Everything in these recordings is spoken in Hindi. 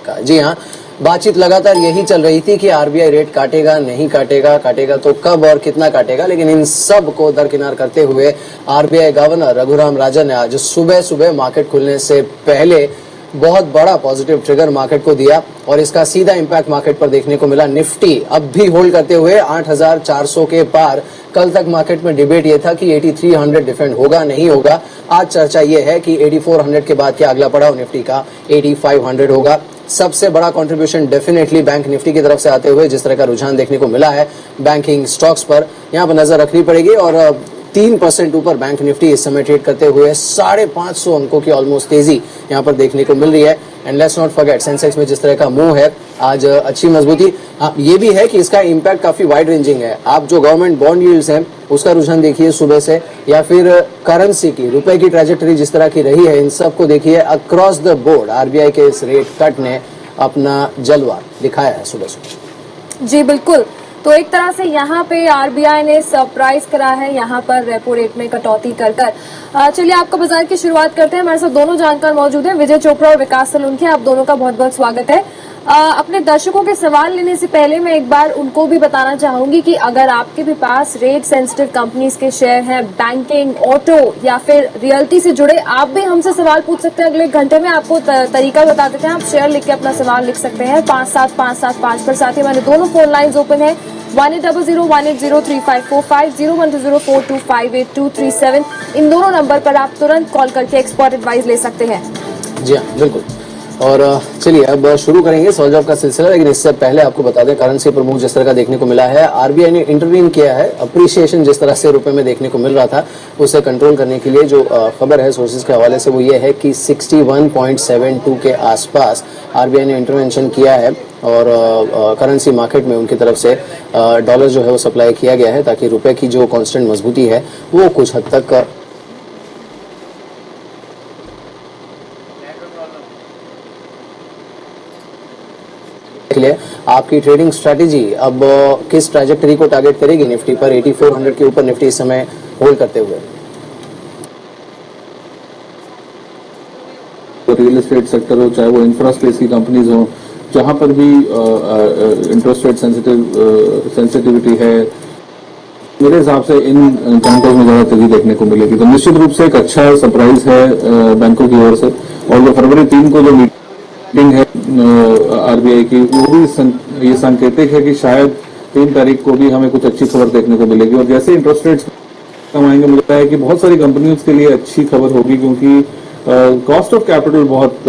का। जी हाँ, बातचीत लगातार यही चल रही थी कि आरबीआई रेट काटेगा, नहीं काटेगा, काटेगा तो कब और कितना काटेगा। लेकिन इन सब को दरकिनार करते हुए आरबीआई गवर्नर रघुराम राजन ने आज सुबह सुबह मार्केट खुलने से पहले बहुत बड़ा पॉजिटिव ट्रिगर मार्केट को दिया और इसका सीधा इंपैक्ट मार्केट पर देखने को मिला। निफ्टी अब भी होल्ड करते हुए 8,400 के पार। कल तक मार्केट में डिबेट ये था कि 8300 डिफेंड होगा, नहीं होगा। आज चर्चा ये है कि 8400 के बाद क्या अगला पड़ाव निफ्टी का 8500 होगा। सबसे बड़ा कंट्रीब्यूशन डेफिनेटली बैंक निफ्टी की तरफ से आते हुए जिस तरह का रुझान देखने को मिला है बैंकिंग स्टॉक्स पर, यहाँ पर नजर रखनी पड़ेगी। और 3% ऊपर बैंक निफ्टी इस समय ट्रेड करते हुए 550 अंकों की ऑलमोस्ट तेजी यहाँ पर देखने को मिल रही है। And let's not forget Sensex में जिस तरह का मूव है आज, अच्छी मजबूती। ये भी है कि इसका इम्पैक्ट काफी वाइड रेंजिंग है। आप जो गवर्नमेंट बॉन्ड यील्ड्स हैं उसका रुझान देखिए सुबह से, या फिर करेंसी की, रुपए की ट्रेजेक्टरी जिस तरह की रही है, इन सबको देखिए। अक्रॉस द बोर्ड आरबीआई के इस रेट कट ने अपना जलवा दिखाया है सुबह सुबह। जी बिल्कुल, तो एक तरह से यहाँ पे आरबीआई ने सरप्राइज करा है यहाँ पर रेपो रेट में कटौती कर कर। चलिए आपका बाजार की शुरुआत करते हैं। हमारे साथ दोनों जानकार मौजूद हैं, विजय चोपड़ा और विकास सोलंकी। आप दोनों का बहुत बहुत स्वागत है। अपने दर्शकों के सवाल लेने से पहले मैं एक बार उनको भी बताना चाहूंगी कि अगर आपके भी पास रेट सेंसिटिव कंपनीज के शेयर हैं, बैंकिंग, ऑटो या फिर रियल्टी से जुड़े, आप भी हमसे सवाल पूछ सकते हैं। अगले घंटे में आपको तरीका बता देते हैं, आप शेयर लिख के अपना सवाल लिख सकते हैं 57575 पर। साथ ही हमारे दोनों फोन लाइन्स ओपन है 180018035450 01042582337। इन दोनों नंबर पर आप तुरंत कॉल करके एक्सपर्ट एडवाइस ले सकते हैं। जी हाँ बिल्कुल। और चलिए अब शुरू करेंगे सवाल जवाब का सिलसिला। लेकिन इससे पहले आपको बता दें करेंसी पर मूव जिस तरह का देखने को मिला है, आरबीआई ने इंटरवीन किया है। अप्रिसिएशन जिस तरह से रुपए में देखने को मिल रहा था उसे कंट्रोल करने के लिए जो खबर है सोर्सेज के हवाले से वो ये है कि 61.72 के आसपास आरबीआई ने इंटरवेंशन किया है और करेंसी मार्केट में उनकी तरफ से डॉलर जो है वो सप्लाई किया गया है ताकि रुपए की जो कांस्टेंट मजबूती है वो कुछ हद तक के लिए आपकी ट्रेडिंग स्ट्रेटेजी अब किस ट्रैजेक्टरी को टारगेट करेगी निफ्टी पर। 8400 के ऊपर निफ्टी इस समय होल्ड करते हुए। रियल एस्टेट सेक्टर हो, चाहे वो इंफ्रास्पेस की कंपनीज हो, जहां पर भी इंटरेस्ट रेट सेंसिटिविटी है, मेरे हिसाब से इन कंपनीज में ज्यादा तेजी देखने को मिलेगी। तो निश्चित रूप से एक अच्छा सरप्राइज है बैंकों की ओर से। और जो फरवरी 3 को जो मीटिंग है आरबीआई की, वो भी ये सांकेतिक है कि शायद 3 तारीख को भी हमें कुछ अच्छी खबर देखने को मिलेगी। और जैसे इंटरेस्ट रेट्स कम आएंगे, मुझे लगता है कि बहुत सारी कंपनियों के लिए अच्छी खबर होगी, क्योंकि कॉस्ट ऑफ कैपिटल बहुत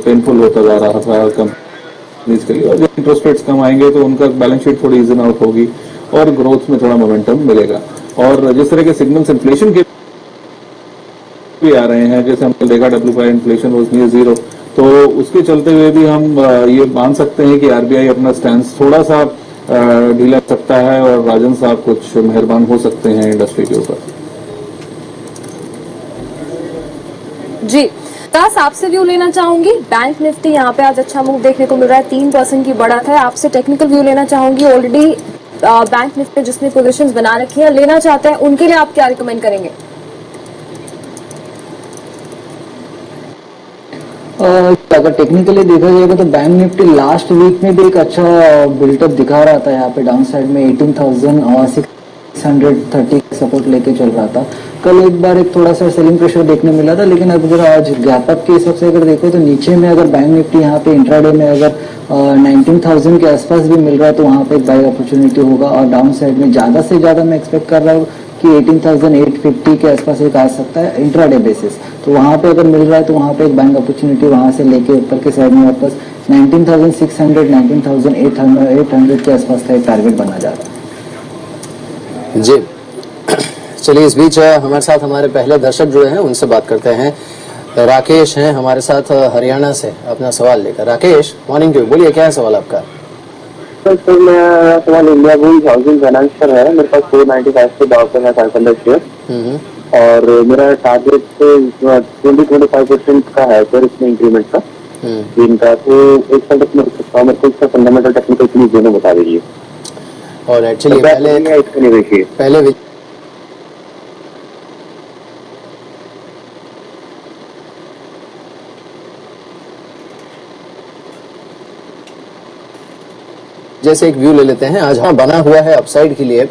पेनफुल होता जा रहा था कंपनीज के लिए। और जब इंटरेस्ट रेट्स कम आएंगे तो उनका बैलेंस शीट थोड़ी इजन आउट होगी और ग्रोथ में थोड़ा मोमेंटम मिलेगा। और जिस तरह के सिग्नल्स इन्फ्लेशन के भी आ रहे हैं, जैसे हमने देखा WPI इन्फ्लेशन वाज नियर 0, तो उसके चलते हुए भी हम ये मान सकते हैं कि आरबीआई अपना स्टैंड थोड़ा सा ढीला सकता है और राजन साहब कुछ मेहरबान हो सकते हैं इंडस्ट्री के ऊपर। जी दास, आपसे व्यू लेना चाहूंगी। बैंक निफ्टी यहाँ पे आज अच्छा मूव देखने को मिल रहा है, 3% की बढ़त है। आपसे टेक्निकल व्यू लेना चाहूंगी। ऑलरेडी बैंक निफ्टी जिसने पोजीशंस बना रखी है, लेना चाहते हैं, उनके लिए आप क्या रिकमेंड करेंगे? अगर टेक्निकली देखा जाएगा तो बैंक निफ्टी लास्ट वीक में भी एक अच्छा बिल्टअप दिखा रहा था। यहाँ पे डाउन साइड में 18,630 सपोर्ट लेके चल रहा था। कल एक बार एक थोड़ा सा सेलिंग प्रेशर देखने मिला था, लेकिन अगर आज गैप अप के हिसाब से अगर देखो तो नीचे में अगर बैंक निफ्टी यहाँ पे इंट्राडे में अगर 19,000 के आसपास भी मिल रहा है तो वहाँ पे एक बाय अपॉर्चुनिटी होगा। और डाउन साइड में ज़्यादा से ज़्यादा मैं एक्सपेक्ट कर रहा हूँ कि 18,850 के आसपास एक आ सकता है इंट्राडे बेसिस। तो वहाँ पे अगर मिल रहा है तो वहाँ पे एक बैंक अपॉर्चुनिटी वहाँ से लेके ऊपर के साइड में वापस 19,600 19,800 के आसपास का एक टारगेट बना जा रहा है। जी चलिए, इस बीच हमारे साथ हमारे पहले दर्शक जुड़े हैं, उनसे बात करते हैं। राकेश हैं हमारे साथ हरियाणा से अपना सवाल लेकर। राकेश, मॉर्निंग टू, बोलिए क्या है सवाल आपका? सर मेरा सवाल इंडिया बुल्स हाउसिंग फाइनेंस पर है। मेरे पास 495 के दाव पे है 500 शेयर और मेरा टारगेट 20-25% का है सर इसमें इंक्रीमेंट का इनका। तो एक साल तक मैं सकता हूँ, मेरे को इसका फंडामेंटल टेक्निकल प्लीज दोनों बता दीजिए। और एक्चुअली पहले जैसे एक व्यू ले लेते हैं आज हाँ बना हुआ है अपसाइड के लिए।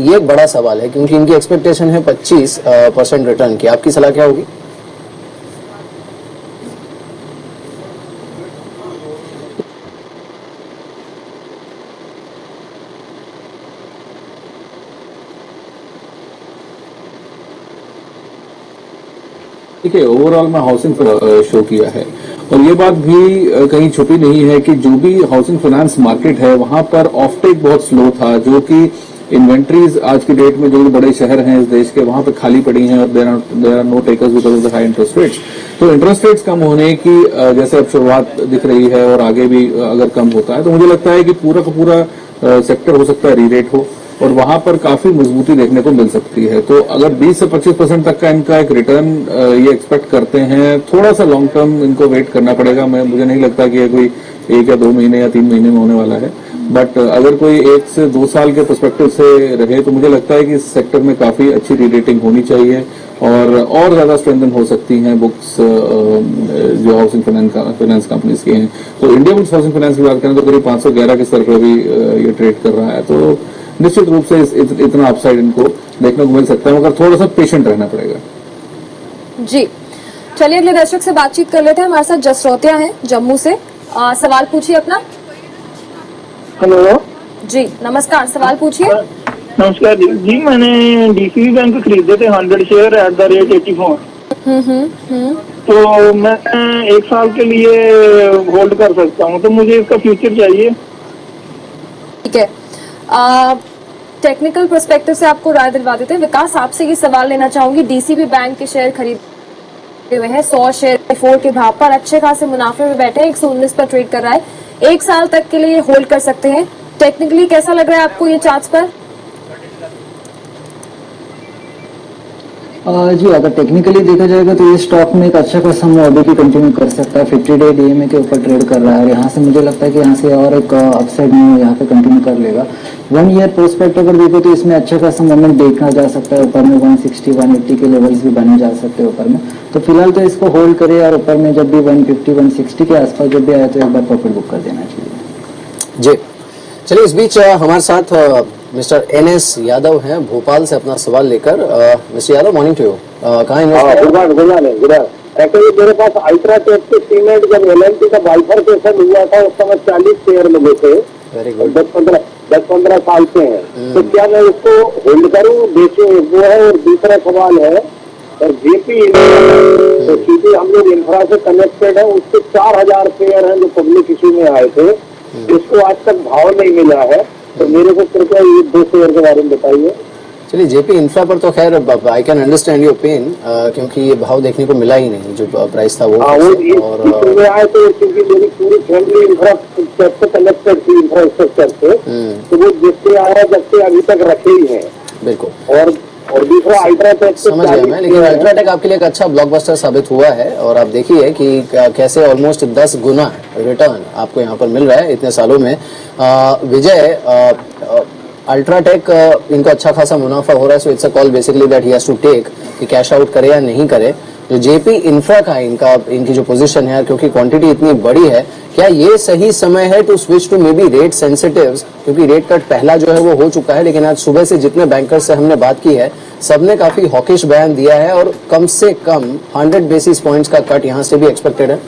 ये एक बड़ा सवाल है क्योंकि इनकी एक्सपेक्टेशन है 25% रिटर्न की। आपकी सलाह क्या होगी? ठीक है, ओवरऑल में हाउसिंग शो किया है और ये बात भी कहीं छुपी नहीं है कि जो भी हाउसिंग फाइनेंस मार्केट है वहां पर ऑफटेक बहुत स्लो था, जो कि इन्वेंट्रीज आज की डेट में जो भी बड़े शहर हैं इस देश के वहां पे खाली पड़ी हैं और there are no takers because of the high interest rates. तो इंटरेस्ट रेट्स कम होने की जैसे अब शुरुआत दिख रही है और आगे भी अगर कम होता है तो मुझे लगता है कि पूरा का पूरा सेक्टर हो सकता है री-रेट हो और वहां पर काफी मजबूती देखने को मिल सकती है। तो अगर 20 से 25% तक का इनका एक रिटर्न ये एक्सपेक्ट करते हैं, थोड़ा सा लॉन्ग टर्म इनको वेट करना पड़ेगा। मुझे नहीं लगता कि ये कोई 1 या 2 महीने या 3 महीने में होने वाला है, बट अगर कोई 1 से 2 साल के पर्सपेक्टिव से रहे तो मुझे लगता है कि इस सेक्टर में काफी अच्छी री-रेटिंग होनी चाहिए और ज्यादा स्ट्रेंथन हो सकती हैं बुक्स जो हाउसिंग फाइनेंस कंपनीज की हैं। तो इंडिया बुक्स हाउसिंग फाइनेंस की बात करें तो करीब 511 के स्तर पर भी ये ट्रेड कर रहा है। तो निश्चित रूप से इतना अपसाइड इनको देखने को मिल सकता है, मगर थोड़ा सा पेशेंट रहना पड़ेगा। जी चलिए अगले दर्शक से बातचीत कर लेते हैं। हमारे साथ जसरोतिया हैं जम्मू से। सवाल पूछिए अपना। हेलो जी नमस्कार, सवाल पूछिए। नमस्कार जी, मैंने डीसीबी बैंक खरीदे थे 100 शेयर एट द रेट 84। तो मैं 1 साल के लिए होल्ड कर सकता हूँ, तो मुझे इसका फ्यूचर चाहिए। ठीक है, टेक्निकल पर्सपेक्टिव से आपको राय दिलवा देते हैं। विकास आपसे ये सवाल लेना चाहूंगी, डीसीबी बैंक के शेयर खरीदे हुए हैं 100 शेयर 4 के भाव पर, अच्छे खासे मुनाफे में बैठे हैं, 119 पर ट्रेड कर रहा है, 1 साल तक के लिए होल्ड कर सकते हैं। टेक्निकली कैसा लग रहा है आपको ये चार्ट्स पर? जी अगर टेक्निकली देखा जाएगा तो ये स्टॉक में एक अच्छा खासा मूव अभी भी कंटिन्यू कर सकता है। 50 डे डीएमए के ऊपर ट्रेड कर रहा है और यहाँ से मुझे लगता है कि यहाँ से और एक अपसाइड मूव यहाँ पे कंटिन्यू कर लेगा। 1 ईयर प्रोस्पेक्ट अगर देखो तो इसमें अच्छा खासा मोमेंट देखा जा सकता है। ऊपर में 160 180 के लेवल्स भी बने जा सकते हैं ऊपर में। तो फिलहाल तो इसको होल्ड करे और ऊपर में जब भी 150 160 के आसपास जब भी आए तो एक बार प्रॉफिट बुक कर देना चाहिए। जी चलिए, इस बीच हमारे साथ मिस्टर NS यादव हैं भोपाल से अपना सवाल लेकर। Mister Yadav, morning to you. कहाँ इन्वेस्ट? एक्चुअली मेरे पास अल्ट्राटेक के सीमेंट जब LNT का बाइफरकेशन हुआ था उस समय 40 शेयर मिले थे। Very good. 10-15 साल से हैं। तो क्या मैं उसको होल्ड करूं, बेचूं, वो है। और दूसरा सवाल है और जेपी तो सीधे हम लोग इंफ्रा से कनेक्टेड है, उसके 4000 शेयर हैं जो पब्लिक इश्यू में आए थे, जिसको आज तक भाव नहीं मिला है। तो मेरे को कृपया ये 2 शेयर के बारे में बताइए। चलिए, जेपी इंफ्रा पर तो खैर I can understand your pain, क्योंकि ये भाव देखने को मिला ही नहीं जो प्राइस था वो। और आए तो क्योंकि मेरी पूरी फैमिली इंफ्रा से कनेक्टेड थी, इंफ्रास्ट्रक्चर से, तो वो जिससे आया जब से अभी तक रखे ही हैं। बिल्कुल। और दूसरा अल्ट्राटेक समझ गया मैं, लेकिन अल्ट्राटेक आपके लिए एक अच्छा ब्लॉकबस्टर साबित हुआ है और आप देखिए कि कैसे ऑलमोस्ट 10 गुना रिटर्न आपको यहाँ पर मिल रहा है इतने सालों में। विजय, अल्ट्राटेक इनको अच्छा खासा मुनाफा हो रहा है, so it's a call basically that he has to take कि कैश आउट करे या नहीं करे। जो जेपी इंफ्रा का इनकी जो पोजीशन है, क्योंकि क्वांटिटी इतनी बड़ी है, क्या ये सही समय है to switch to maybe rate sensitives? क्योंकि रेट कट पहला जो है वो हो चुका है, लेकिन आज सुबह से जितने बैंकर्स से हमने बात की है सबने काफी हॉकिश बयान दिया है और कम से कम 100 बेसिस पॉइंट्स का कट यहाँ से भी एक्सपेक्टेड है।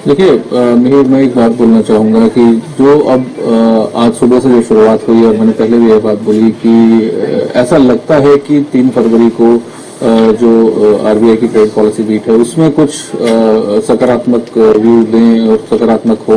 देखिए, मैं एक बात बोलना चाहूंगा कि जो अब आज सुबह से जो शुरुआत हुई और मैंने पहले भी यह बात बोली कि ऐसा लगता है कि 3 फरवरी को जो आरबीआई की ट्रेड पॉलिसी बीट है उसमें कुछ सकारात्मक व्यू दें और सकारात्मक हो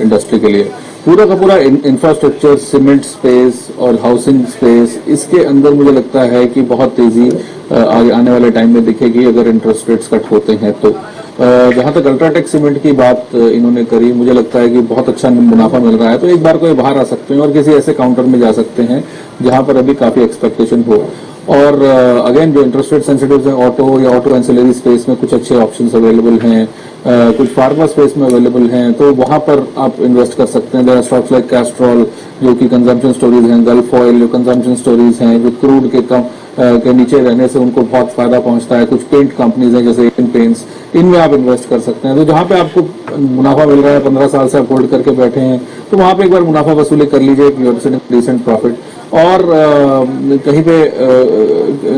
इंडस्ट्री के लिए। पूरा का पूरा इंफ्रास्ट्रक्चर, सीमेंट स्पेस और हाउसिंग स्पेस, इसके अंदर मुझे लगता है कि बहुत तेजी आने वाले टाइम में दिखेगी अगर इंटरेस्ट रेट्स कट होते हैं तो। जहां तक अल्ट्राटेक सीमेंट की बात इन्होंने करी, मुझे लगता है कि बहुत अच्छा मुनाफा मिल रहा है, तो एक बार कोई बाहर आ सकते हैं और किसी ऐसे काउंटर में जा सकते हैं जहां पर अभी काफी एक्सपेक्टेशन हो। और अगेन जो इंटरेस्ट रेट सेंसिटिव है, ऑटो या ऑटो एंसिलरी स्पेस में कुछ अच्छे ऑप्शंस अवेलेबल हैं, कुछ फार्मा स्पेस में अवेलेबल हैं, तो वहां पर आप इन्वेस्ट कर सकते हैं। There are stocks like Castrol जो कि कंजम्पशन स्टोरीज हैं, गल्फ ऑयल जो कंजम्पशन स्टोरीज हैं, जो क्रूड के के नीचे रहने से उनको बहुत फायदा पहुंचता है। कुछ पेंट कंपनीज हैं जैसे एशियन पेंट्स, इनमें आप इन्वेस्ट कर सकते हैं। तो जहां पे आपको मुनाफा मिल रहा है, 15 साल से आप होल्ड करके बैठे हैं, तो वहां पे एक बार मुनाफा वसूली कर लीजिए, डिसेंट प्रॉफिट। और कहीं पे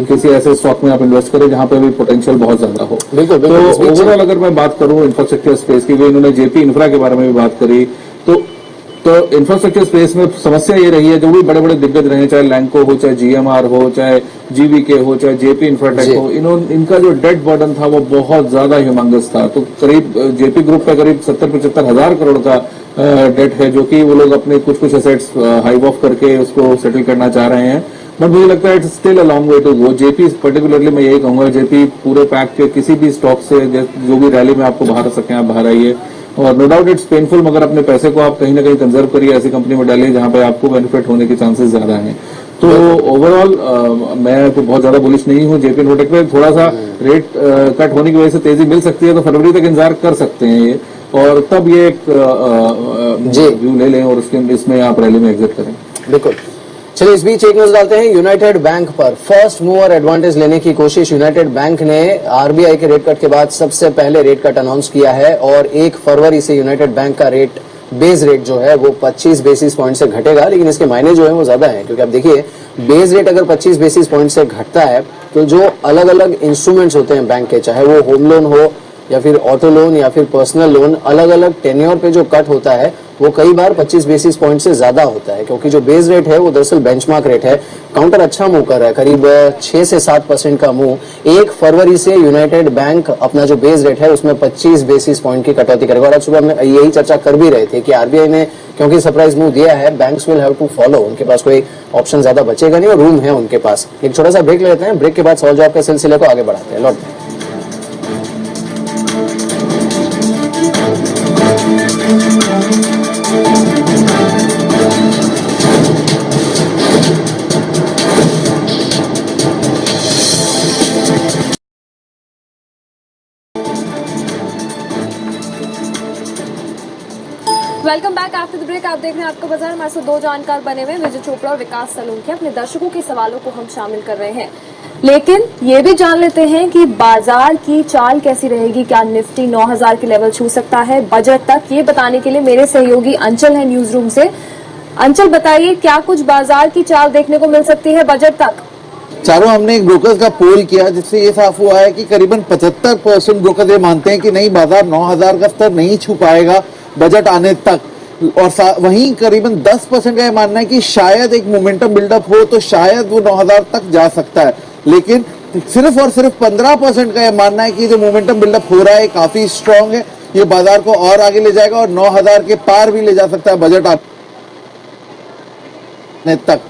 किसी ऐसे स्टॉक में आप इन्वेस्ट करें जहां पे भी पोटेंशियल बहुत ज्यादा हो। बिल्कुल, तो बिल्कुल, इस बीच- ओवरऑल अगर मैं बात करूं इंफ्रास्ट्रक्चर स्पेस की, इन्होंने जेपी इंफ्रा के बारे में भी बात करी, तो इंफ्रास्ट्रक्चर स्पेस में समस्या ये रही है, जो भी बड़े बड़े दिग्गज रहे, चाहे लैंको हो, चाहे जीएमआर हो, चाहे जीवीके हो, चाहे जेपी इंफ्राटेक हो, इनका जो डेट बर्डन था वो बहुत ज्यादा ह्यूमंगस था। तो करीब जेपी ग्रुप का करीब 70-75 हजार करोड़ का डेट है, जो कि वो लोग अपने कुछ कुछ एसेट्स हाइव ऑफ करके उसको सेटल करना चाह रहे हैं। बट मुझे लगता है it's still a long way to go. JP particularly मैं यही कहूंगा, जेपी पूरे पैक के किसी भी स्टॉक से जो भी रैली में आपको बाहर सकें आप बाहर आइए। और नो डाउट इट्स पेनफुल, मगर अपने पैसे को आप कहीं ना कहीं कंजर्व करिए, ऐसी कंपनी में डालिए जहां पे आपको बेनिफिट होने के चांसेस ज्यादा हैं। तो ओवरऑल मैं तो बहुत ज्यादा बुलिश नहीं हूं जेपी इन्फोटेक पे। थोड़ा सा रेट कट होने की वजह से तेजी मिल सकती है, तो फरवरी तक इंतजार कर सकते हैं ये, और तब ये एक व्यू ले लें और इसमें आप रैली में एग्जिट करें। बिल्कुल। चलिए इस बीच एक नजर डालते हैं यूनाइटेड बैंक पर। फर्स्ट मूवर एडवांटेज लेने की कोशिश यूनाइटेड बैंक ने आरबीआई के रेट कट के बाद सबसे पहले रेट कट अनाउंस किया है, और 1 फरवरी से यूनाइटेड बैंक का रेट बेस रेट जो है वो 25 बेसिस पॉइंट से घटेगा। लेकिन इसके मायने जो है वो ज्यादा है, क्योंकि आप देखिए बेस रेट अगर 25 बेसिस पॉइंट से घटता है तो जो अलग अलग इंस्ट्रूमेंट्स होते हैं बैंक के, चाहे वो होम लोन हो या फिर ऑटो लोन या फिर पर्सनल लोन, अलग अलग टेन्योर पे जो कट होता है वो कई बार 25 बेसिस पॉइंट से ज्यादा होता है, क्योंकि जो बेस रेट है वो दरअसल बेंचमार्क रेट है। काउंटर अच्छा मूव कर रहा है, करीब 6 से 7% का मूव। 1 फरवरी से यूनाइटेड बैंक अपना जो बेस रेट है उसमें 25 बेसिस पॉइंट की कटौती करेगा। और आज सुबह हम यही चर्चा कर भी रहे थे कि आरबीआई ने क्योंकि सरप्राइज मूव दिया है, banks will have to follow, उनके पास कोई ऑप्शन ज्यादा बचेगा नहीं और रूम है उनके पास। एक छोटा सा ब्रेक लेते हैं, ब्रेक के बाद सवाल जवाब के सिलसिले को आगे बढ़ाते हैं, लौटते हैं। Welcome back after the break. आप देख रहे हैं आपका बाजार। हमारे साथ दो जानकार बने हुए विजय चोपड़ा और विकास सलूंखिया। अपने दर्शकों के सवालों को हम शामिल कर रहे हैं, लेकिन ये भी जान लेते हैं कि बाजार की चाल कैसी रहेगी। क्या निफ्टी 9000 के लेवल छू सकता है बजट तक? ये बताने के लिए मेरे सहयोगी अंचल है न्यूज रूम से। अंचल, बताइए क्या कुछ बाजार की चाल देखने को मिल सकती है बजट तक? चारों हमने एक ब्रोकर्स का पोल किया जिससे ये साफ हुआ है कि करीबन 75% ब्रोकर ये मानते हैं कि नहीं, बाजार 9000 का स्तर नहीं छू पाएगा बजट आने तक। और वहीं करीबन 10% का ये मानना है कि शायद एक मोमेंटम बिल्डअप हो तो शायद वो 9000 तक जा सकता है। लेकिन सिर्फ और सिर्फ 15% का ये मानना है कि जो मोमेंटम बिल्डअप हो रहा है काफी स्ट्रांग है, ये बाजार को और आगे ले जाएगा और 9000 के पार भी ले जा सकता है बजट आने तक।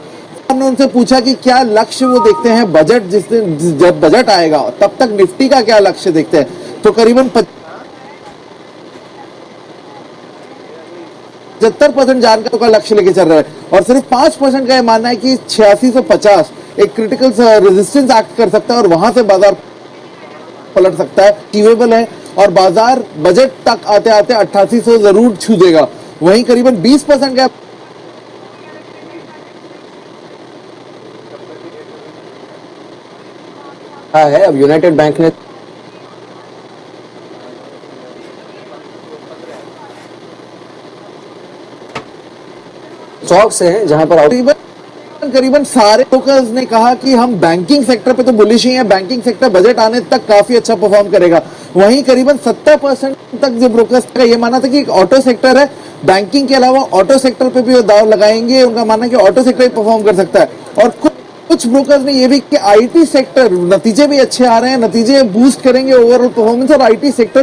हमने उनसे पूछा कि क्या लक्ष्य वो देखते हैं बजट, जिस दिन जब बजट आएगा तब तक निफ्टी का क्या लक्ष्य देखते हैं, तो करीबन 75% जानकारों का लक्ष्य लेके चल रहा है और सिर्फ 5% का यह मानना है कि 8650 एक क्रिटिकल रेजिस्टेंस एक्ट कर सकता है और वहां से बाजार पलट सकता है, अचीवेबल है और बाजार बजट तक आते आते 8800 जरूर छू देगा। वहीं करीबन 20% का है। अब यूनाइटेड बैंक ने स्टॉक्स हैं जहां पर करीबन सारे ब्रोकर्स ने कहा कि हम बैंकिंग सेक्टर पे तो बुलिश ही हैं, बैंकिंग सेक्टर बजट आने तक काफी अच्छा परफॉर्म करेगा। वहीं करीबन 70% तक जो ब्रोकर्स का ये माना था कि ऑटो सेक्टर है, बैंकिंग के अलावा ऑटो सेक्टर पे भी वो दाव लगाएंगे। उनका मानना है कि ऑटो सेक्टर ही परफॉर्म कर सकता है। और कुछ ब्रोकर्स ने ये भी कि आईटी सेक्टर नतीजे भी अच्छे आ रहे हैं, नतीजे बूस्ट करेंगे ओवरऑल परफॉर्मेंस और आईटी सेक्टर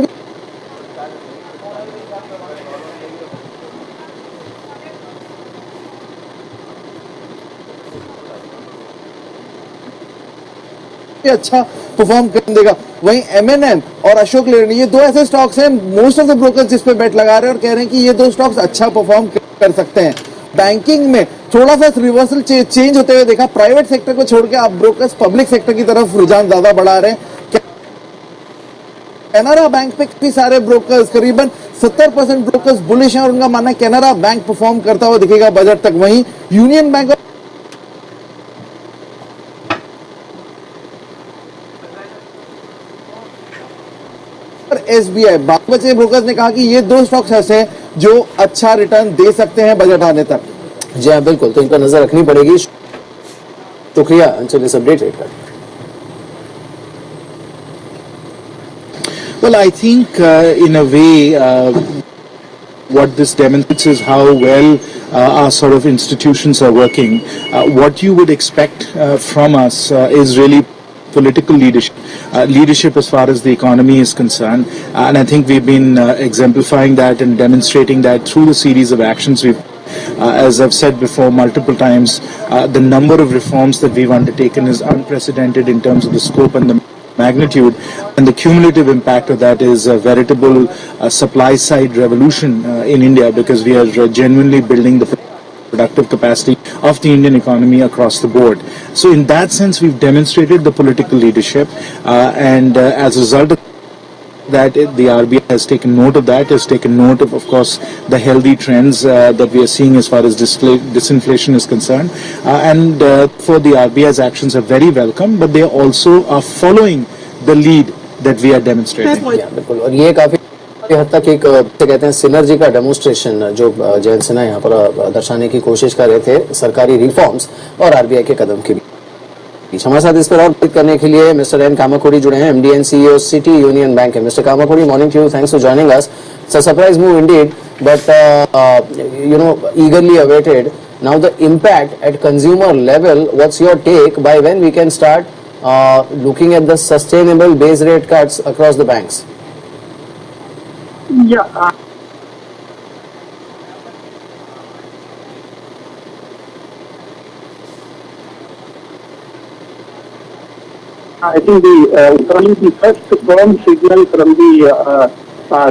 भी अच्छा परफॉर्म कर देगा। वहीं एमएनएम और अशोक लेलैंड, ये दो ऐसे स्टॉक्स हैं मोस्ट ऑफ द ब्रोकर्स जिस पे बेट लगा रहे हैं और कह रहे हैं कि ये दो स्टॉक्स अच्छा परफॉर्म कर सकते हैं। बैंकिंग में थोड़ा सा रिवर्सल चेंज होते हुए देखा, प्राइवेट सेक्टर को छोड़ के आप ब्रोकर्स पब्लिक सेक्टर की तरफ रुझान ज्यादा बढ़ा रहे हैं। कैनरा बैंक पे काफी सारे ब्रोकर्स, करीबन 70% ब्रोकर्स बुलिश हैं और उनका मानना है कैनरा बैंक परफॉर्म करता हुआ दिखेगा बजट तक। वहीं यूनियन बैंक SBI। बाकी बचे ब्रोकर्स ने कहा कि ये दो स्टॉक्स ऐसे हैं जो अच्छा रिटर्न दे सकते हैं बजट आने तक। जी हाँ बिल्कुल, तो इन पर नजर रखनी पड़ेगी। शुक्रिया अंचल इस अपडेट रेट का। Well, I think in a way, what this demonstrates is how well our sort of institutions are working. What you would expect from us is really political leadership, leadership as far as the economy is concerned, and I think we've been exemplifying that and demonstrating that through the series of actions we've. As I've said before multiple times, the number of reforms that we've undertaken is unprecedented in terms of the scope and the magnitude, and the cumulative impact of that is a veritable supply side revolution in India, because we are genuinely building the productive capacity of the Indian economy across the board. So in that sense, we've demonstrated the political leadership, and as a result of that, the RBI has taken note of that, has taken note of course, the healthy trends that we are seeing as far as disinflation is concerned. And for the RBI's actions are very welcome, but they also are following the lead that we are demonstrating. या, बिल्कुल, और ये काफी हद तक एक क्या कहते हैं सिनर्जी का डेमोन्स्ट्रेशन जो जयंत सिन्हा यहाँ पर दर्शाने की कोशिश कर रहे थे सरकारी रिफॉर्म्स और आरबीआई के कदम के बीच। हमारे साथ इस पर और बात करने के लिए मिस्टर एन कामाकोड़ी जुड़े हैं, MD and CEO City Union Bank है। Mister Kamakodi, morning to you, thanks for joining us. It's a surprise move indeed, but you know, eagerly awaited. Now the impact at consumer level, what's your take? By when we can start looking at the sustainable base rate cuts across the banks? Yeah, I think probably the first firm signal from the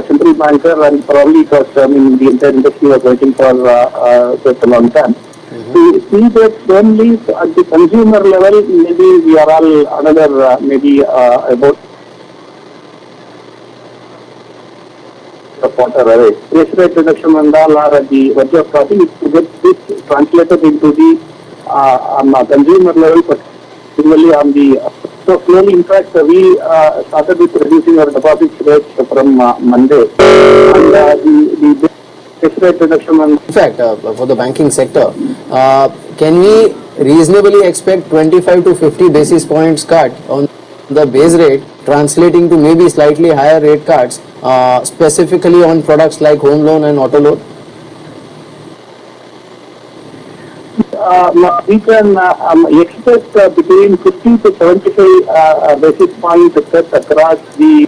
central banker, and probably because the entire industry was waiting for such a long time. To see that firmly at the consumer level, maybe we are all another maybe about a quarter away. Base rate reduction and all are at the verge of starting. To get this translated into the consumer level, particularly on the so slowly, in fact, we started with reducing our deposit rates from Monday, and the base rate reduction. In fact, for the banking sector, can we reasonably expect 25 to 50 basis points cut on the base rate, translating to maybe slightly higher rate cuts, specifically on products like home loan and auto loan? We can expect between 50 to 75 basis points cut across the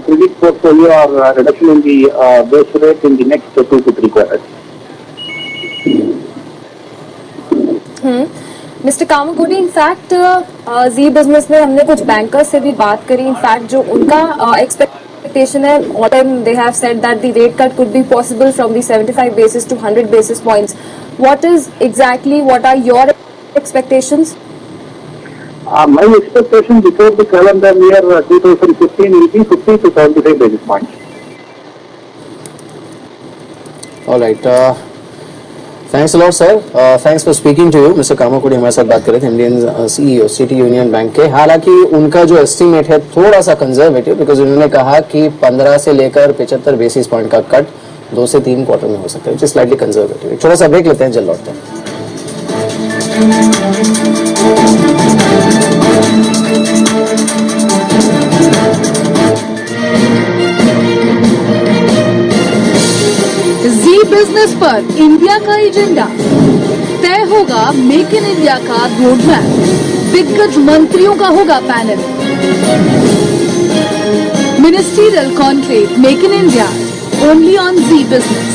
credit portfolio, or reduction in the base rate in the next 2 to 3 quarters. Mister Kamakoti, in fact Zee Business में हमने कुछ बैंकर्स से भी बात करी। इनफैक्ट जो उनका एक्सपेक्टेशन है, autumn they have said that the rate cut could be possible from the 75 basis to 100 basis points. What are your expectations? My expectation before the calendar year 2015 will be 50 to 75 basis points. All right. Thanks a lot, sir. Thanks for speaking to you. Mister Kamakodi हमारे साथ बात कर रहे थे, Indian CEO City Union Bank के। हालांकि उनका जो एस्टिमेट है थोड़ा सा कंजर्वेटिव, बिकॉज उन्होंने कहा कि 15 से लेकर 75 बेसिस पॉइंट का कट 2 से 3 क्वार्टर में हो सकता है, स्लाइटली कंजर्वेटिव। एक छोटा सा ब्रेक लेते हैं, जल्द लौटते हैं। जी बिजनेस पर इंडिया का एजेंडा तय होगा, मेक इन इंडिया का रोड मैप, दिग्गज मंत्रियों का होगा panel, ministerial conclave, make in India, only on Zee Business.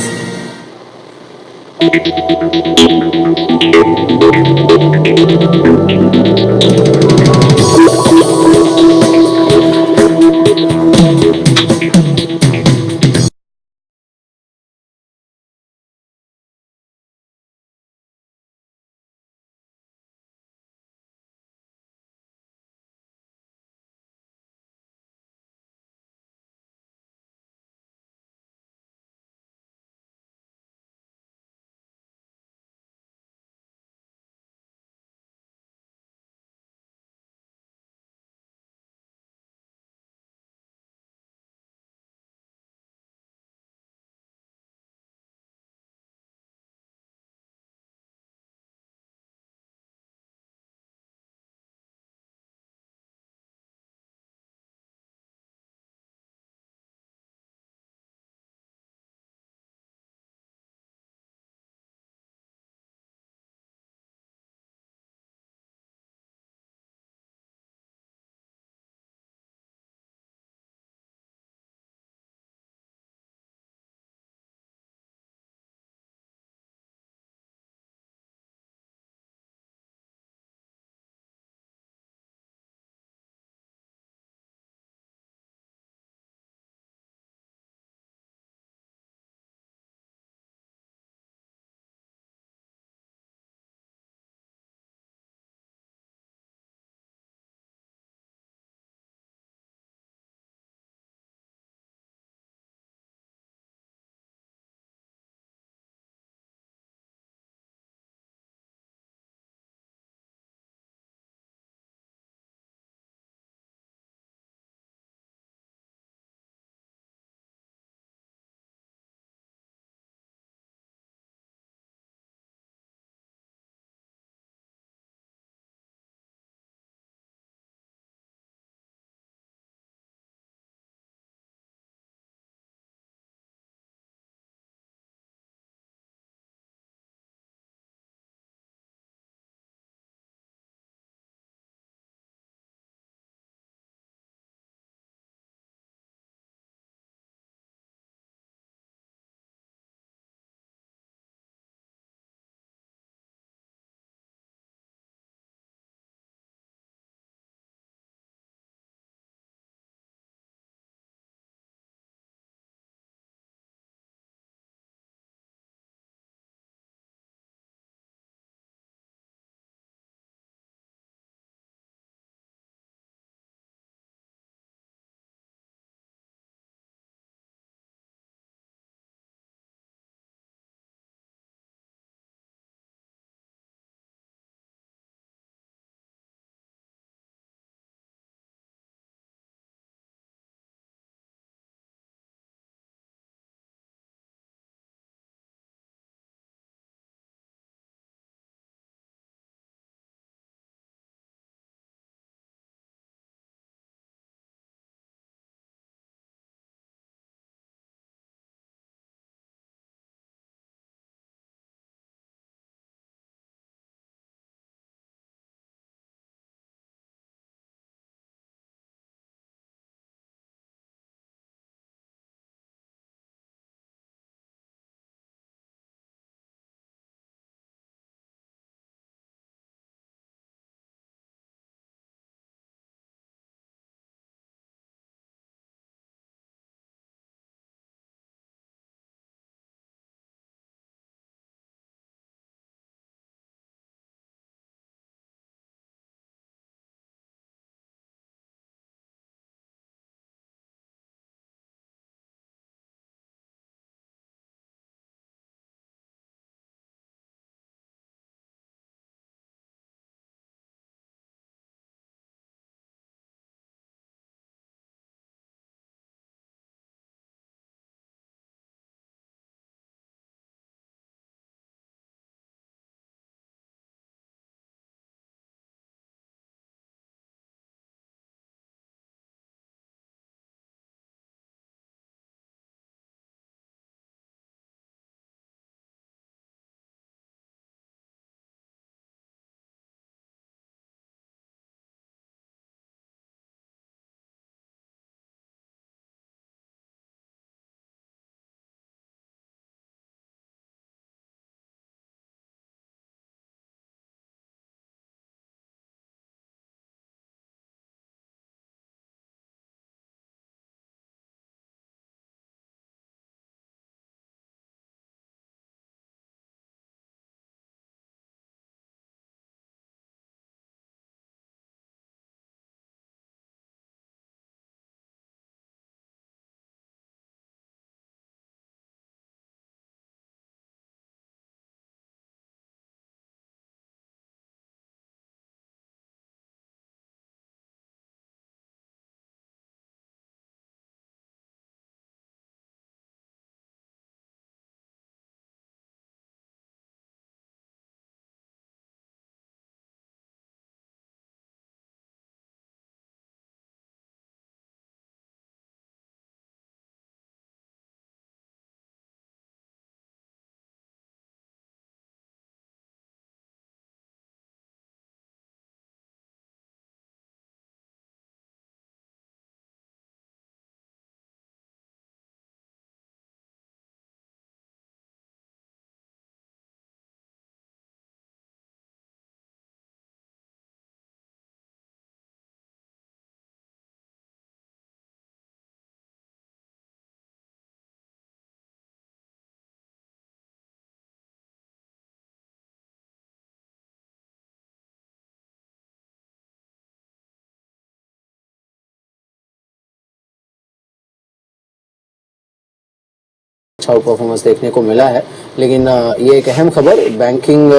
अच्छा परफॉर्मेंस देखने को मिला है। लेकिन ये एक अहम खबर बैंकिंग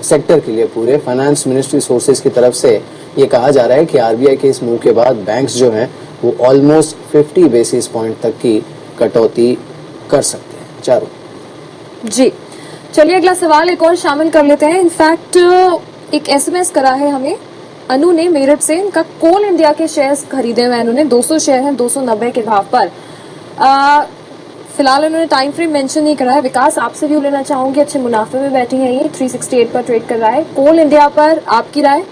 सेक्टर के लिए पूरे फाइनेंस मिनिस्ट्री सोर्सेज की तरफ से ये कहा जा रहा है कि आरबीआई के इस मूव के बाद बैंक्स जो हैं वो ऑलमोस्ट 50 बेसिस पॉइंट तक की कटौती कर सकते हैं। चारों जी चलिए अगला सवाल एक और शामिल कर लेते हैं। इनफैक्ट एक एसएमएस करा है हमें अनु ने मेरठ से। इनका कोल इंडिया के शेयर्स खरीदे हुए हैं इन्होंने, 200 शेयर हैं 290 के भाव पर। फिलहाल इन्होंने टाइम फ्रेम मेंशन नहीं करा है। विकास आपसे व्यू लेना चाहूंगी, अच्छे मुनाफे में बैठी है ये, 368 पर ट्रेड कर रहा है। कोल इंडिया पर आपकी राय?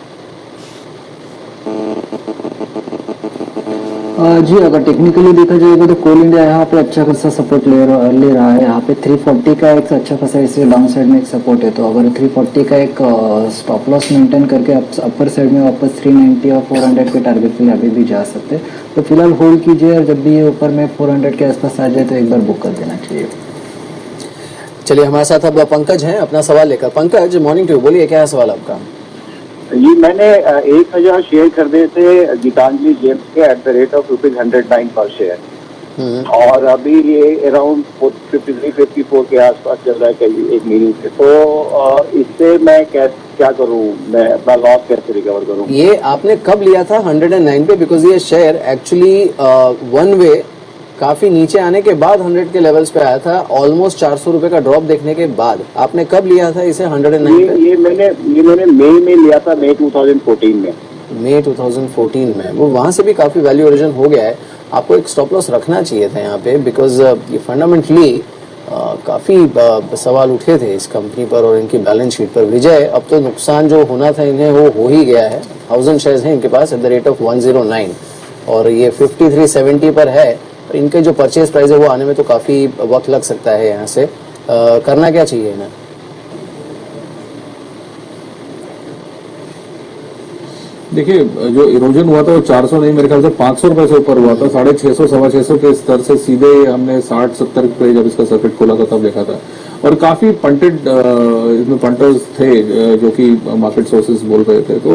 जी अगर टेक्निकली देखा जाएगा तो कोल इंडिया यहाँ पे अच्छा खासा सपोर्ट ले रहा है। यहाँ पे 340 का एक अच्छा खासा इससे डाउन साइड में एक सपोर्ट है, तो अगर 340 का एक स्टॉप लॉस मेंटेन करके अपर साइड में वापस 390 और 400 के टारगेट के लिए अभी भी जा सकते हैं। तो फिलहाल होल्ड कीजिए और जब भी ये ऊपर में 400 के आसपास आ जाए तो एक बार बुक कर देना चाहिए। चलिए हमारे साथ अब पंकज हैं अपना सवाल लेकर। पंकज मॉर्निंग टू, बोलिए क्या है सवाल आपका? ये मैंने 1000 शेयर खरीदे थे गीतांजलि जेम्स के एट द रेट ऑफ ₹109 पर शेयर, और अभी ये अराउंड 53-54 के आसपास चल रहा है कल एक महीने से। तो इससे मैं क्या करूं, मैं अपना लॉस कैसे रिकवर करूं? ये आपने कब लिया था 109 पे? बिकॉज ये शेयर एक्चुअली वन वे काफी नीचे आने के बाद 100 के लेवल्स पे आया था, ऑलमोस्ट 400 रुपए का ड्रॉप देखने के बाद। आपने कब लिया था इसे 109 पे? ये मैंने मई में लिया था, मई 2014 में। मई 2014 में वो वहां से भी काफी वैल्यू ओरिजिन हो गया है। आपको एक स्टॉप लॉस रखना चाहिए था यहाँ पे, बिकॉज ये फंडामेंटली काफी सवाल उठे थे इस कंपनी पर और इनकी बैलेंस शीट पर। विजय, अब तो नुकसान जो होना था इन्हें वो हो ही गया है। 1000 शेयर्स हैं इनके पास एट द रेट ऑफ 109 और ये 5370 पर है। इनके जो परचेज प्राइस है वो आने में तो काफी वक्त लग सकता है। यहाँ से करना क्या चाहिए इन्हें? देखिए जो इरोजन हुआ था वो 400 नहीं, मेरे ख्याल से 500 रुपए से ऊपर हुआ था। 650 625 के स्तर से सीधे हमने 60-70 पे जब इसका सर्किट खोला था तब देखा था। और काफी पंटेड इसमें पंटर्स थे जो कि मार्केट सोर्सेज बोल रहे थे। तो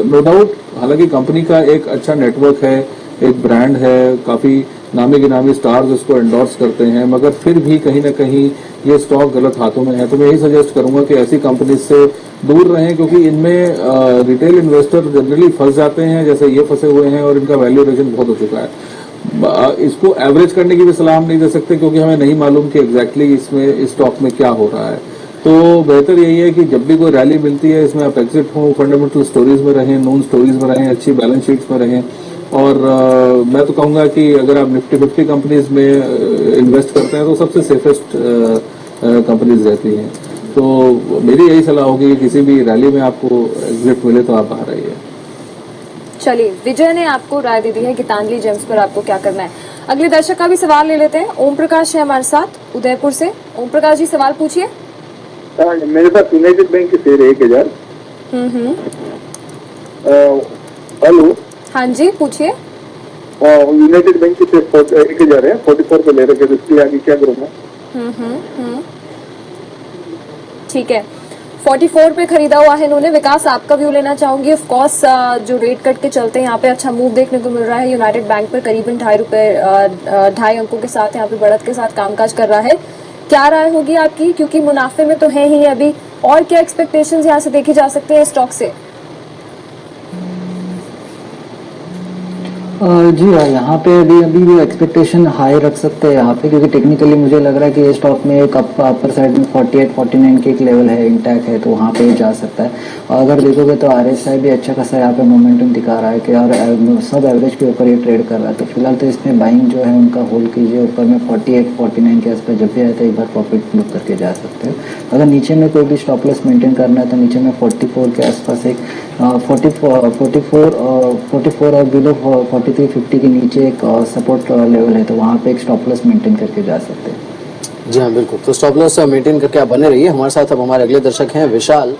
नो डाउट, हालांकि कंपनी का एक अच्छा नेटवर्क है, एक ब्रांड है, काफी नामी गिनामी स्टार्स इसको एंडोर्स करते हैं, मगर फिर भी कहीं ना कहीं ये स्टॉक गलत हाथों में है। तो मैं यही सजेस्ट करूंगा कि ऐसी कंपनी से दूर रहें, क्योंकि इनमें रिटेल इन्वेस्टर जनरली फंस जाते हैं, जैसे ये फंसे हुए हैं, और इनका वैल्यूएशन बहुत हो चुका है। इसको एवरेज करने की भी सलाह हम नहीं दे सकते, क्योंकि हमें नहीं मालूम कि एग्जैक्टली इसमें इस स्टॉक में क्या हो रहा है। तो बेहतर यही है कि जब भी कोई रैली मिलती है इसमें आप एग्जिट हो, फंडामेंटल स्टोरीज में रहें, नोन स्टोरीज में रहें, अच्छी बैलेंस शीट्स में रहें। और मैं तो कहूंगा कि अगर आप निफ्टी 50 कंपनीज में इन्वेस्ट करते हैं तो सबसे सेफेस्ट कंपनीज रहती हैं। तो मेरी यही सलाह होगी कि किसी भी रैली में आपको एग्जिट मिले तो आप बाहर आइए। चलिए विजय ने आपको राय दे दी है गीतांजलि जेम्स पर आपको क्या करना है। अगले दर्शक का भी सवाल ले लेते हैं। ओम प्रकाश है हमारे साथ उदयपुर से। ओम प्रकाश जी सवाल पूछिए। मेरे पास यूनाइटेड बैंक के शेयर 1000। हेलो, हाँ जी पूछिए। यूनाइटेड बैंक के शेयर 1000 है, 44 पे ले रखे, इसके लिए आगे क्या करूँगा? ठीक है, 44 पे खरीदा हुआ है इन्होंने। विकास आपका व्यू लेना चाहूंगी। ऑफ कोर्स जो रेट कट के चलते हैं यहाँ पे अच्छा मूव देखने को मिल रहा है। यूनाइटेड बैंक पर करीबन 2.5 अंकों के साथ यहाँ पे बढ़त के साथ कामकाज कर रहा है। क्या राय होगी आपकी, क्योंकि मुनाफे में तो है ही अभी, और क्या एक्सपेक्टेशंस यहाँ से देखी जा सकते हैं स्टॉक से? जी हाँ, यहाँ पे अभी भी एक्सपेक्टेशन हाई रख सकते हैं यहाँ पे, क्योंकि टेक्निकली मुझे लग रहा है कि ये स्टॉक में एक अपर साइड में 48-49 के एक लेवल है, इंटैक है, तो वहाँ पे जा सकता है। और अगर देखोगे तो RSI भी अच्छा खासा यहाँ पे मोमेंटम दिखा रहा है कि यार सब एवरेज के ऊपर ये ट्रेड कर रहा है। तो फिलहाल तो इसमें बाइंग जो है उनका होल्ड कीजिए। ऊपर में 48-49 के आसपास जब भी आए तो एक बार प्रॉफिट बुक करके जा सकते हो। अगर नीचे में कोई भी स्टॉप लॉस मेंटेन करना है तो नीचे में 44 के आसपास एक 44 और बिलो 4350 के नीचे एक सपोर्ट लेवल है, तो वहाँ पे एक स्टॉप लॉस मेंटेन करके जा सकते हैं। जी हाँ बिल्कुल, तो स्टॉप लॉस मेंटेन करके आप बने रहिए। हमारे साथ अब हमारे अगले दर्शक हैं विशाल,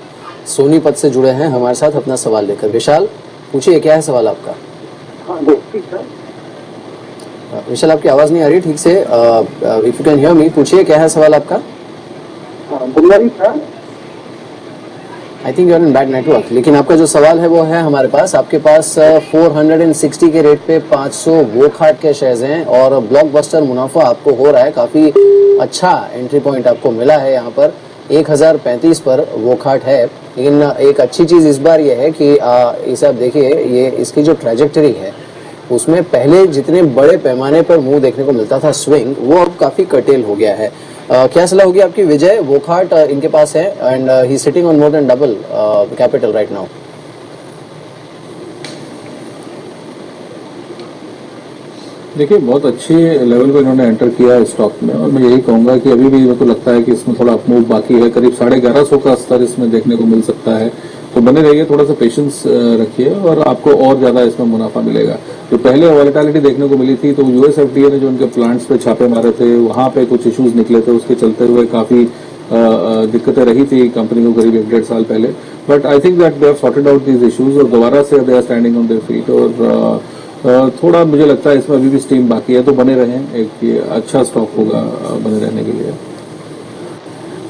सोनीपत से जुड़े हैं हमारे साथ अपना सवाल लेकर। विशाल पूछिए, क्या है सवाल आपका? विशाल आपकी आवाज नहीं आ रही ठीक से, if you can hear me, पूछिए क्या है सवाल आपका? I think you're in bad network. लेकिन आपका जो सवाल है वो है हमारे पास, आपके पास 460 के रेट पे 500 वोकहार्ट के शेयर्स हैं और ब्लॉकबस्टर मुनाफा आपको हो रहा है, काफ़ी अच्छा एंट्री पॉइंट आपको मिला है यहाँ पर 1035 पर वोकहार्ट है। लेकिन एक अच्छी चीज़ इस बार ये है कि इसे आप देखिए, ये इसकी जो ट्रैजेक्टरी है उसमें पहले जितने बड़े पैमाने पर मुंह देखने को मिलता था स्विंग, वो अब काफ़ी कर्टेल हो गया है। क्या सलाह होगी आपकी? विजय, वोकहार्ट इनके पास है and he sitting on more than double capital right now. देखिए बहुत अच्छे लेवल पे इन्होंने एंटर किया है स्टॉक में, और मैं यही कहूंगा कि अभी भी मेरे को लगता है कि इसमें थोड़ा मूव बाकी है, करीब 1150 का स्तर इसमें देखने को मिल सकता है। तो बने रहिए, थोड़ा सा पेशेंस रखिए और आपको और ज्यादा इसमें मुनाफा मिलेगा। जो पहले वॉलेटिलिटी देखने को मिली थी तो यूएस एफडीए ने जो उनके प्लांट्स पे छापे मारे थे, वहां पे कुछ इश्यूज निकले थे, उसके चलते हुए काफी दिक्कतें रही थी कंपनी को करीब 1-1.5 साल पहले। But I think that they have sorted out these issues और दोबारा से they are standing on their feet. और थोड़ा मुझे लगता है इसमें अभी भी स्टीम बाकी है, तो बने रहें, एक ये अच्छा स्टॉक होगा बने रहने के लिए।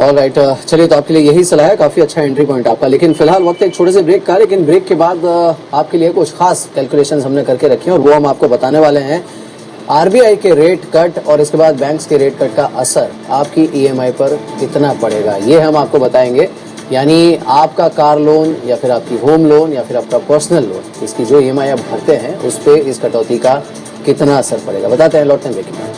ऑलराइट, चलिए तो आपके लिए यही सलाह है, काफ़ी अच्छा एंट्री पॉइंट आपका। लेकिन फिलहाल वक्त एक छोटे से ब्रेक का, लेकिन ब्रेक के बाद आपके लिए कुछ खास कैलकुलेशंस हमने करके रखी हैं और वो हम आपको बताने वाले हैं। आरबीआई के रेट कट और इसके बाद बैंक्स के रेट कट का असर आपकी ईएमआई पर कितना पड़ेगा, ये हम आपको बताएंगे। यानी आपका कार लोन या फिर आपकी होम लोन या फिर आपका पर्सनल लोन, इसकी जो ईएमआई आप भरते हैं उस पर इस कटौती का कितना असर पड़ेगा, बताते हैं लौटते हैं ब्रेक के बाद।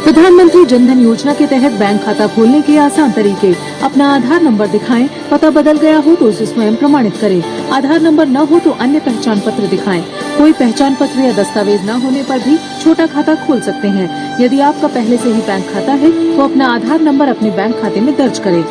प्रधानमंत्री जनधन योजना के तहत बैंक खाता खोलने के आसान तरीके। अपना आधार नंबर दिखाएं, पता बदल गया हो तो उसे स्वयं प्रमाणित करें। आधार नंबर न हो तो अन्य पहचान पत्र दिखाएं। कोई पहचान पत्र या दस्तावेज न होने पर भी छोटा खाता खोल सकते हैं। यदि आपका पहले से ही बैंक खाता है तो अपना आधार नंबर अपने बैंक खाते में दर्ज करें।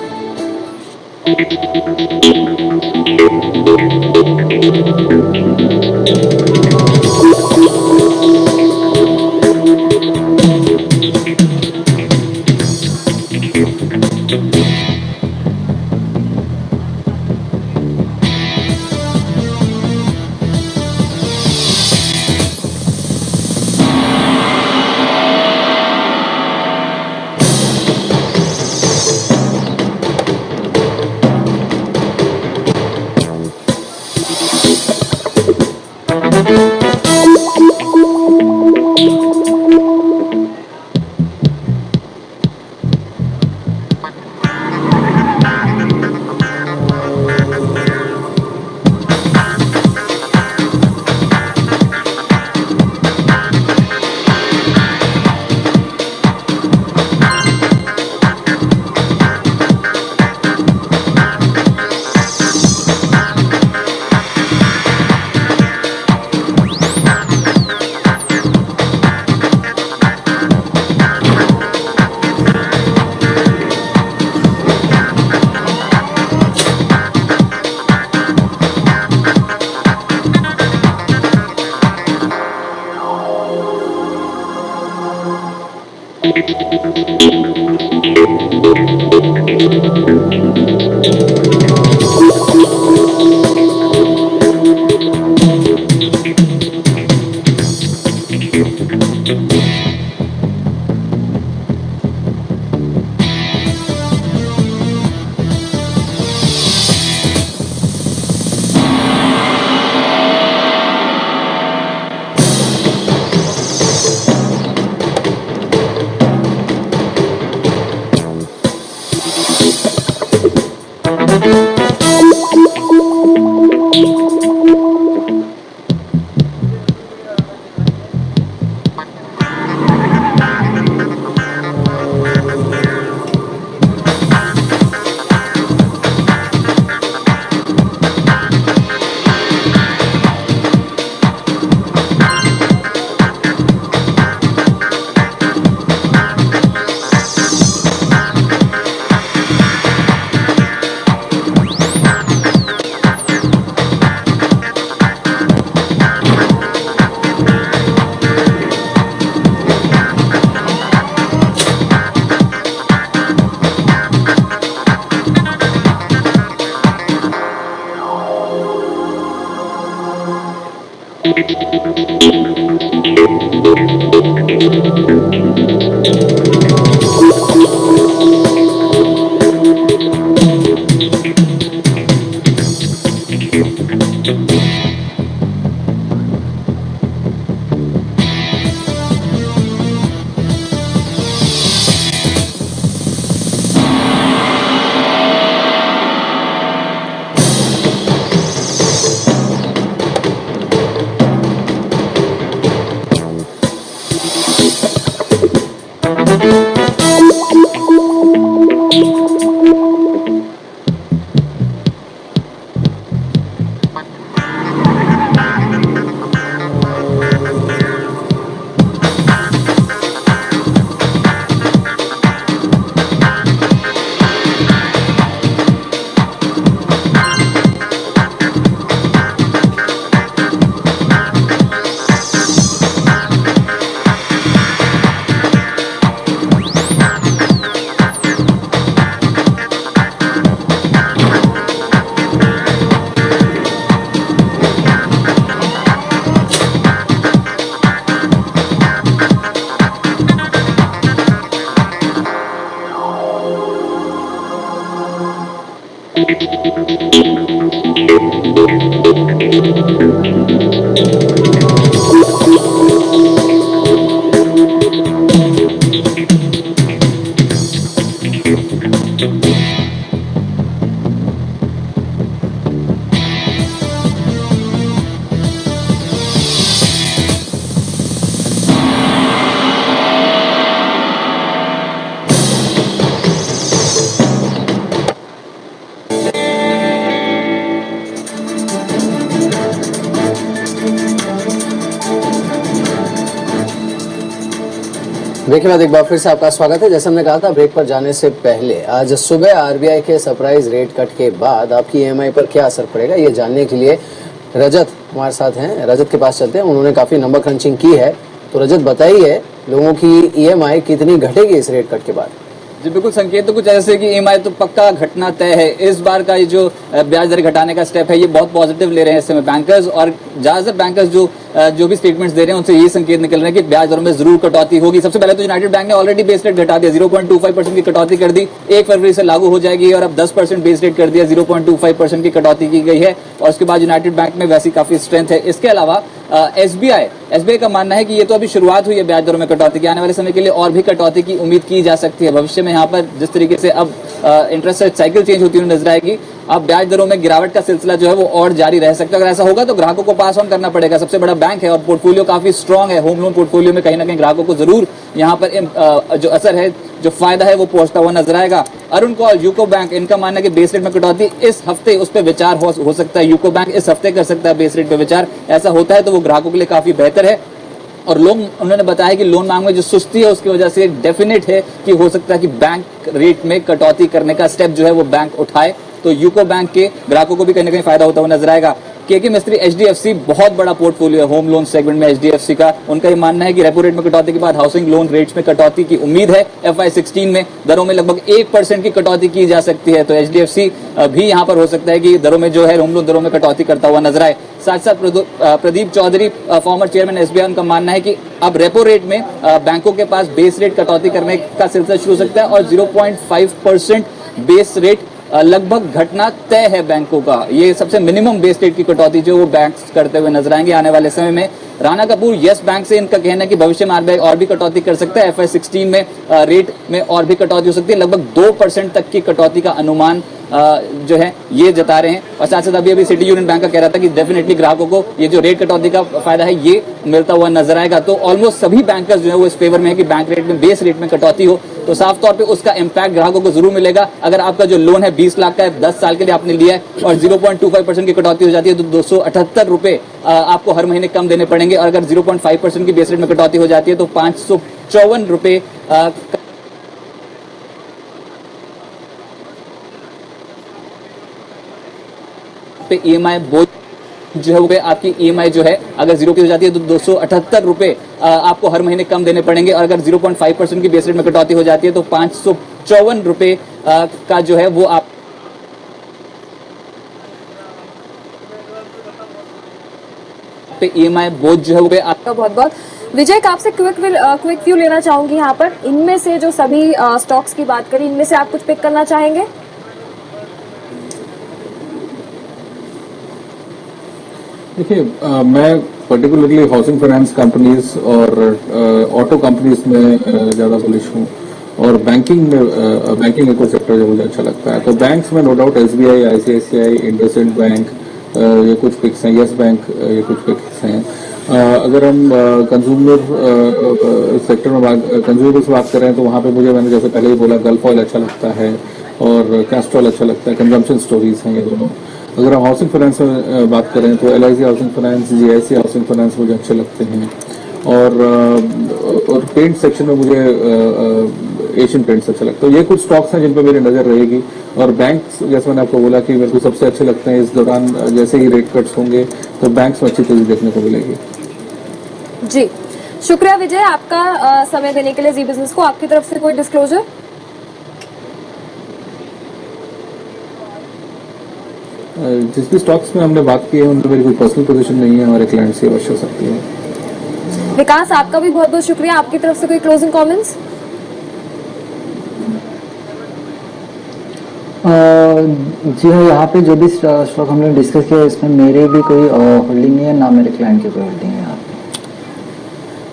देखिए मैं एक बार फिर से आपका स्वागत है। जैसे हमने कहा था ब्रेक पर जाने से पहले, आज सुबह आरबीआई के सरप्राइज रेट कट के बाद आपकी ईएमआई पर क्या असर पड़ेगा, ये जानने के लिए रजत हमारे साथ हैं। रजत के पास चलते हैं, उन्होंने काफ़ी नंबर क्रंचिंग की है। तो रजत बताइए, लोगों की ईएमआई कितनी घटेगी इस रेट कट के बाद? जी बिल्कुल, संकेत तो कुछ ऐसे कि ईएमआई तो पक्का घटना तय है। इस बार का ये जो ब्याज दर घटाने का स्टेप है, ये बहुत पॉजिटिव ले रहे हैं इस समय बैंकर्स, और ज्यादातर बैंकर्स जो भी स्टेटमेंट्स दे रहे हैं उनसे ये संकेत निकल रहे हैं कि ब्याज दरों में जरूर कटौती होगी। सबसे पहले तो यूनाइटेड बैंक ने ऑलरेडी बेस रेट घटा दिया, 0.25% की कटौती कर दी, 1 फरवरी से लागू हो जाएगी, और अब 10% बेस रेट कर दिया, 0.25% की कटौती की गई है। और उसके बाद यूनाइटेड बैंक में वैसी काफी स्ट्रेंथ है। इसके अलावा एसबीआई का मानना है कि ये तो अभी शुरुआत हुई है ब्याज दरों में कटौती की, आने वाले समय के लिए और भी कटौती की उम्मीद की जा सकती है। भविष्य में यहाँ पर जिस तरीके से अब इंटरेस्ट रेट साइकिल चेंज होती हुई नजर आएगी, अब ब्याज दरों में गिरावट का सिलसिला जो है वो और जारी रह सकता है। अगर ऐसा होगा तो ग्राहकों को पास ऑन करना पड़ेगा। सबसे बड़ा बैंक है और पोर्टफोलियो काफी स्ट्रांग है, होम लोन पोर्टफोलियो में कहीं ना कहीं ग्राहकों को जरूर यहाँ पर जो असर है, जो फायदा है वो पहुंचता हुआ नजर आएगा। अरुण कौल, यूको बैंक, इनका मानना है कि बेस रेट में कटौती इस हफ्ते उस पर विचार हो सकता है। यूको बैंक इस हफ्ते कर सकता है बेस रेट पे विचार। ऐसा होता है तो वो ग्राहकों के लिए काफी बेहतर है। और लोन, उन्होंने बताया कि लोन मांग में जो सुस्ती है उसकी वजह से डेफिनेट है कि हो सकता है कि बैंक रेट में कटौती करने का स्टेप जो है वो बैंक उठाए, तो यूको बैंक के ग्राहकों को भी कहीं ना कहीं फायदा होता हुआ नजर आएगा। के मिस्त्री, एचडीएफसी, बहुत बड़ा पोर्टफोलियो है होम लोन सेगमेंट में एचडीएफसी का। उनका ये मानना है कि रेपो रेट में कटौती के बाद हाउसिंग लोन रेट्स में कटौती की उम्मीद है। FY16 में दरों में लगभग 1% की कटौती की जा सकती है, तो एचडीएफसी भी यहाँ पर हो सकता है कि दरों में जो है होम लोन दरों में कटौती करता हुआ नजर आए। साथ साथ Pradeep Chaudhary, former chairman SBI, उनका मानना है कि अब रेपो रेट में बैंकों के पास बेस रेट कटौती करने का सिलसिला शुरू हो सकता है, और 0.5% बेस रेट लगभग घटना तय है बैंकों का। ये सबसे मिनिमम बेस रेट की कटौती जो वो बैंक्स करते हुए नजर आएंगे आने वाले समय में। राणा कपूर, यस बैंक से, इनका कहना है कि भविष्य में आरबीआई और भी कटौती कर सकता है। FY16 में रेट में और भी कटौती हो सकती है, लगभग 2% तक की कटौती का अनुमान जो है ये जता रहे हैं। और साथ साथ अभी सिटी यूनियन बैंक का कह रहा था कि डेफिनेटली ग्राहकों को ये जो रेट कटौती का फायदा है ये मिलता हुआ नजर आएगा। तो ऑलमोस्ट सभी बैंकर्स जो है वो इस फेवर में है कि बैंक रेट में बेस रेट में कटौती हो, तो साफ तौर पे उसका इम्पैक्ट ग्राहकों को जरूर मिलेगा। अगर आपका जो लोन है 20 लाख का है, 10 साल के लिए आपने लिया है, और 0.25% की कटौती हो जाती है, तो 278 रुपए आपको हर महीने कम देने पड़ेंगे। और अगर 0.5% की बेस रेट में कटौती हो जाती है तो 554 रुपए पे ईएमआई बोझ जो है वो आपकी ईएमआई जो है अगर 0 की हो जाती है तो 278 रुपए आपको हर महीने कम देने पड़ेंगे। और अगर 0.5% की बेस रेट में कटौती हो जाती है तो 554 रुपए का जो है वो आप पे ईएमआई बोझ जो है वो आपका बहुत बहुत विजय का आपसे क्विक व्यू लेना चाहूंगी यहाँ पर। इनमें से जो सभी स्टॉक्स की बात करें, इनमें से आप कुछ पिक करना चाहेंगे? देखिए, मैं पर्टिकुलरली हाउसिंग फाइनेंस कंपनीज और ऑटो कंपनीज में ज़्यादा बुलिश हूँ, और बैंकिंग इको सेक्टर जो मुझे अच्छा लगता है। तो बैंक्स में no doubt SBI, ICICI, IndusInd bank, ये कुछ पिक्स हैं, यस बैंक, ये कुछ पिक्स हैं। अगर हम कंज्यूमर सेक्टर में कंज्यूमर से बात करें तो वहाँ पे मुझे, मैंने जैसे पहले ही बोला, गल्फ ऑयल अच्छा लगता है और कैस्ट्रॉल अच्छा लगता है। कंजम्पशन स्टोरीज हैं ये दोनों। अगर हम हाउसिंग फाइनेंस में बात करें तो LIC housing finance, GIC housing finance मुझे अच्छे लगते हैं। और पेंट सेक्शन में मुझे एशियन पेंट्स अच्छा लगता है। ये कुछ स्टॉक्स हैं जिन पर मेरी नजर रहेगी। और बैंक्स, जैसे मैंने आपको बोला कि मेरे को सबसे अच्छे लगते हैं इस दौरान, जैसे ही रेट कट्स होंगे तो बैंक्स में अच्छी तेजी देखने को मिलेगी। जी, शुक्रिया विजय आपका समय देने के लिए जी बिजनेस को। आपकी तरफ से कोई डिस्क्लोजर? जिस भी स्टॉक्स में हमने बात की है उनमें मेरी कोई पर्सनल पोजीशन नहीं है, हमारे क्लाइंट से अवश्य हो सकती है। विकास, आपका भी बहुत बहुत शुक्रिया। आपकी तरफ से कोई क्लोजिंग कमेंट्स? जी हाँ, यहाँ पे जो भी स्टॉक हमने डिस्कस किया इसमें मेरे भी कोई होल्डिंग नहीं है, ना मेरे क्लाइंट की कोई होल्डिंग है यहाँ पे।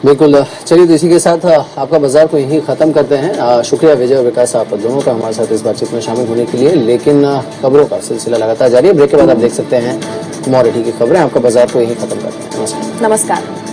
बिल्कुल। चलिए, तो इसी के साथ आपका बाजार को यहीं खत्म करते हैं। शुक्रिया विजय और विकास आप दोनों का हमारे साथ इस बातचीत में शामिल होने के लिए। लेकिन खबरों का सिलसिला लगातार जारी है। ब्रेक के बाद आप देख सकते हैं कमोडिटी की खबरें। आपका बाजार को यहीं खत्म करते हैं। नमस्कार। नमस्कार।